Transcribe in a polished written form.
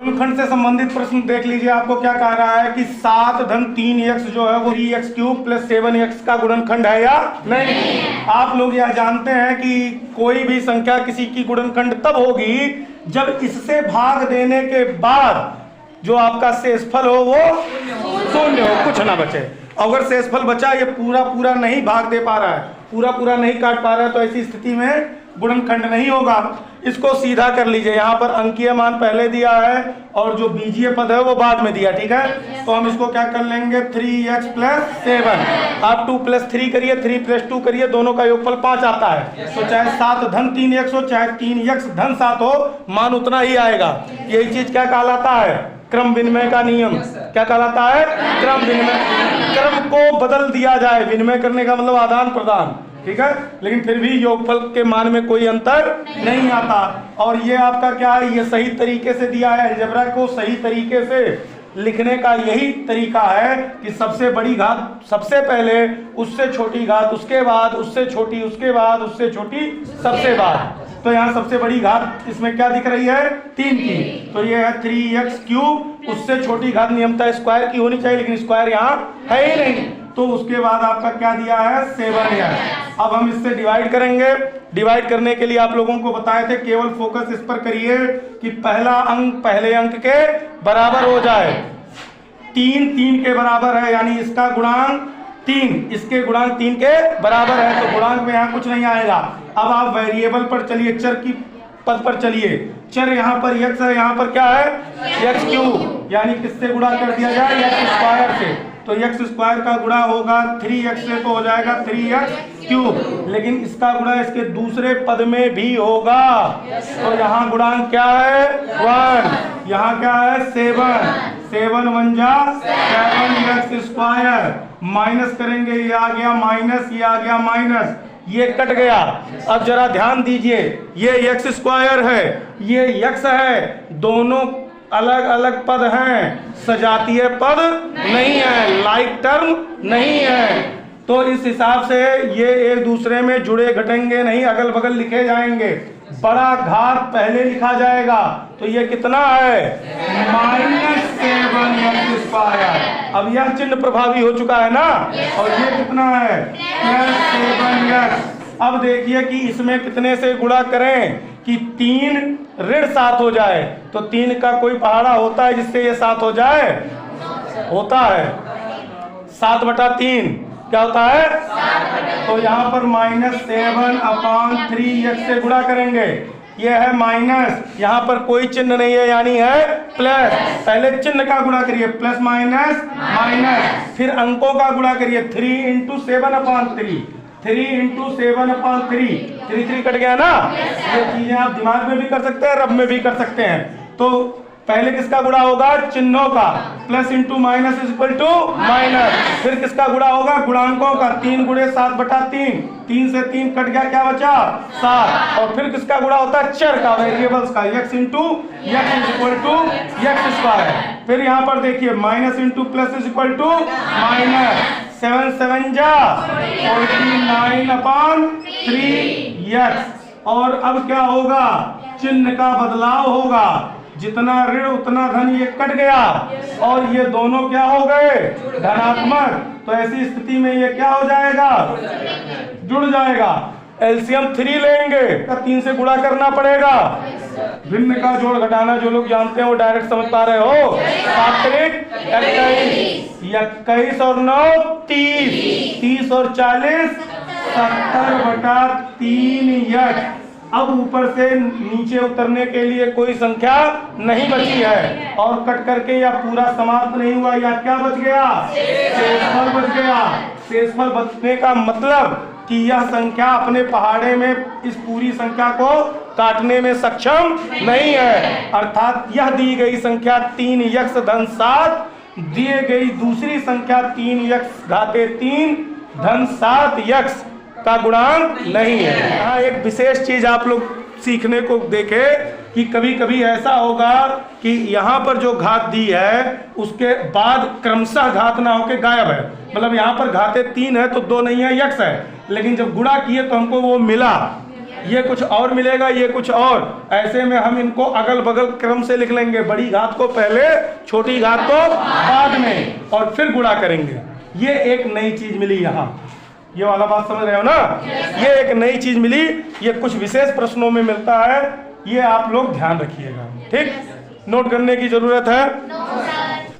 गुणनखंड से संबंधित प्रश्न देख लीजिए। आपको क्या कह रहा है कि 7 धन 3x जो है वो 3x क्यूब प्लस 7x का गुणनखंड है या नहीं। आप लोग यह जानते हैं कि कोई भी संख्या किसी की गुणनखंड तब होगी जब इससे भाग देने के बाद जो आपका शेषफल हो वो शून्य हो, कुछ ना बचे। अगर शेषफल बचा, ये पूरा नहीं भाग दे पा रहा है, पूरा नहीं काट पा रहा है, तो ऐसी स्थिति में गुणनखंड नहीं होगा। इसको सीधा कर लीजिए। यहाँ पर अंकीय मान पहले दिया है और जो बीजीय पद है वो बाद में दिया, ठीक है। तो हम इसको क्या कर लेंगे, 3x प्लस 7। आप 2 प्लस 3 करिए, 3 प्लस 2 करिए, दोनों का योगफल 5 आता है। तो चाहे 7 धन 3x हो, चाहे 3x धन 7 हो, मान उतना ही आएगा। यही चीज क्या कहलाता है, क्रम विनिमय का नियम। क्या कहलाता है, क्रम विनिमय। क्रम को बदल दिया जाए, विनिमय करने का मतलब आदान प्रदान, ठीक है, लेकिन फिर भी योगफल के मान में कोई अंतर नहीं आता। और ये आपका क्या है, ये सही तरीके से दिया है। अलजेब्रा को सही तरीके से लिखने का यही तरीका है कि सबसे बड़ी घात सबसे पहले, उससे छोटी घात उसके बाद, उससे छोटी उसके बाद, उससे छोटी सबसे बाद। तो यहाँ सबसे बड़ी घात इसमें क्या दिख रही है, 3 की। तो ये है 3x क्यूब, उससे छोटी घात नियमतः स्क्वायर की होनी चाहिए, लेकिन स्क्वायर यहाँ है ही नहीं। तो उसके बाद आपका क्या दिया है, 7x। अब हम इससे डिवाइड करेंगे। डिवाइड करने के लिए आप लोगों को बताए थे, केवल फोकस इस पर करिए कि पहला अंक पहले अंक के बराबर हो जाए। 3 के बराबर है, यानी इसका गुणांक 3, इसके गुणांक 3 के बराबर है, तो गुणांक में यहाँ कुछ नहीं आएगा। अब आप वेरिएबल पर चलिए, चर की पद पर चलिए। चर यहाँ पर x है, यहाँ पर क्या है, x क्यूब, यानी किससे गुणा कर दिया जाए, x स्क्वायर से। तो x स्क्वायर का गुणा होगा 3x से, तो हो जाएगा 3x क्यूब। लेकिन इसका गुणा इसके दूसरे पद में भी होगा। तो यहाँ गुणांक क्या है, 1, यहाँ क्या है, 7 1 जा 7x स्क्वायर। माइनस करेंगे, ये आ गया माइनस, ये आ गया माइनस, ये कट गया। अब जरा ध्यान दीजिए, ये x स्क्वायर है, ये x है, दोनों अलग अलग पद हैं, सजातीय पद नहीं है, लाइक टर्म नहीं है। तो इस हिसाब से ये एक दूसरे में जुड़े घटेंगे नहीं, अगल बगल लिखे जाएंगे। बड़ा घात पहले लिखा जाएगा, तो ये कितना है, -7x स्क्वायर। अब यह चिन्ह प्रभावी हो चुका है ना, और ये कितना है, +7x। अब देखिए कि इसमें कितने से गुणा करें कि 3 ऋण 7 हो जाए। तो 3 का कोई पहाड़ा होता है जिससे ये 7 हो जाए, होता है 7/3 क्या होता है, तो यहाँ पर -7/3x से गुणा करेंगे। ये है माइनस, यहाँ पर कोई चिन्ह नहीं है, यानी है प्लस। पहले चिन्ह का गुणा करिए, प्लस माइनस माइनस, फिर अंकों का गुणा करिए, 3 × 7/3, 3 × 7/3, 3 कट गया ना। ये चीजें आप दिमाग में भी कर सकते हैं, रब में भी कर सकते हैं। तो पहले किसका गुणा होगा, चिन्हों का, प्लस × माइनस = माइनस। फिर किसका गुणा होगा, गुणांकों का, 3 × 7/3, 3 से 3 कट गया, क्या बचा, 7। और फिर किसका गुणा होता है, चर का, वेरिएबल्स का, x × x स्क्वायर। फिर यहाँ पर देखिए माइनस × प्लस माइनस, 7 7 जा 49/3x। और अब क्या होगा, चिन्ह का बदलाव होगा, जितना ऋण उतना धन, ये कट गया और ये दोनों क्या हो गए, धनात्मक। तो ऐसी स्थिति में ये क्या हो जाएगा, जुड़ जाएगा। एलसीएम 3 लेंगे, 3 से गुणा करना पड़ेगा। भिन्न का जोड़ घटाना जो लोग जानते हैं वो डायरेक्ट समझ पा रहे हो। 21 और 9 30, 30 और 40 70/3x। अब ऊपर से नीचे उतरने के लिए कोई संख्या नहीं बची है, और कट करके या पूरा समाप्त नहीं हुआ, या क्या बच गया, शेषफल बच गया। शेषफल बचने का मतलब कि यह संख्या अपने पहाड़े में इस पूरी संख्या को काटने में सक्षम नहीं है। अर्थात यह दी गई संख्या 3x धन 7 दिए गई दूसरी संख्या 3x घाते 3 धन 7x का गुणांक नहीं है। यहाँ एक विशेष चीज आप लोग सीखने को देखे कि कभी कभी ऐसा होगा कि यहाँ पर जो घात दी है उसके बाद क्रमशः घात ना होके गायब है। मतलब यहाँ पर घाते 3 है तो 2 नहीं है, x है, लेकिन जब गुणा किए तो हमको वो मिला, ये कुछ और मिलेगा, ये कुछ और। ऐसे में हम इनको अगल बगल क्रम से लिख लेंगे, बड़ी घात को पहले, छोटी घात को बाद में, और फिर गुणा करेंगे। ये एक नई चीज मिली यहाँ, ये वाला बात समझ रहे हो ना? ये एक नई चीज मिली, ये कुछ विशेष प्रश्नों में मिलता है, ये आप लोग ध्यान रखिएगा। ठीक, नोट करने की जरूरत है।